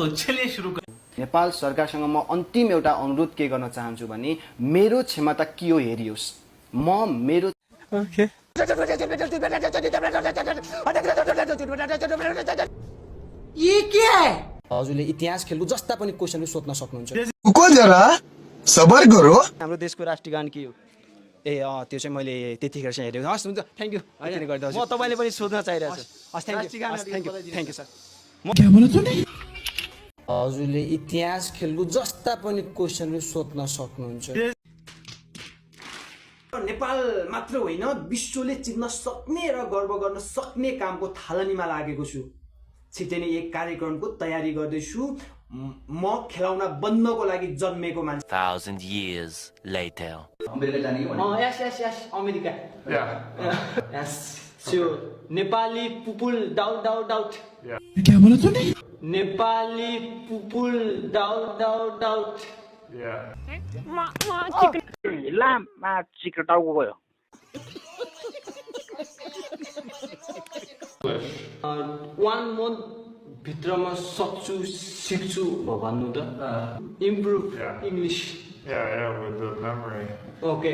तो चलिए शुरू कर। नेपाल सरकारसँग म अन्तिम एउटा अनुरोध के गर्न चाहन्छु भने मेरो क्षमता के हो हेरियोस्। म मेरो ये क्या है? हजुरले इतिहास खेल्नु जस्ता पनि क्वेशनहरु सोध्न सक्नुहुन्छ। रुको जरा सबर करो। हाम्रो देशको राष्ट्रिय गान के हो? ए त्यो चाहिँ मैले त्यतिखेर चाहिँ हेरेको। हस् हुन्छ, थ्यांक यू। अहिले गर्दा म तपाईले पनि सोध्न चाहिरहेको छु। हस् थ्यांक यू सर। क्या बोला तूने? हजुरले इतिहास खेल्नु जस्ता पनि क्वेशनहरु सोध्न सक्नुहुन्छ। नेपाल मात्र होइन, विश्वले चिन्न सक्ने र गर्व गर्न सक्ने कामको थालनीमा लागेको छु। छिटै नै एक कार्यक्रमको तयारी गर्दैछु। म खेलाउन बन्नको लागि जन्मेको मान्छे। 1,000 years later. अमेरिका जाने कि भने? यस अमेरिका। यस स्योर। नेपाली पुपुल डाउट। क्या बोला तूने? नेपाली पुपुल डाउट। लामा चिकन टाउको गयो 1 month भित्रमा सिक्छु भन्नु त improve English Yeah, with the memory. Okay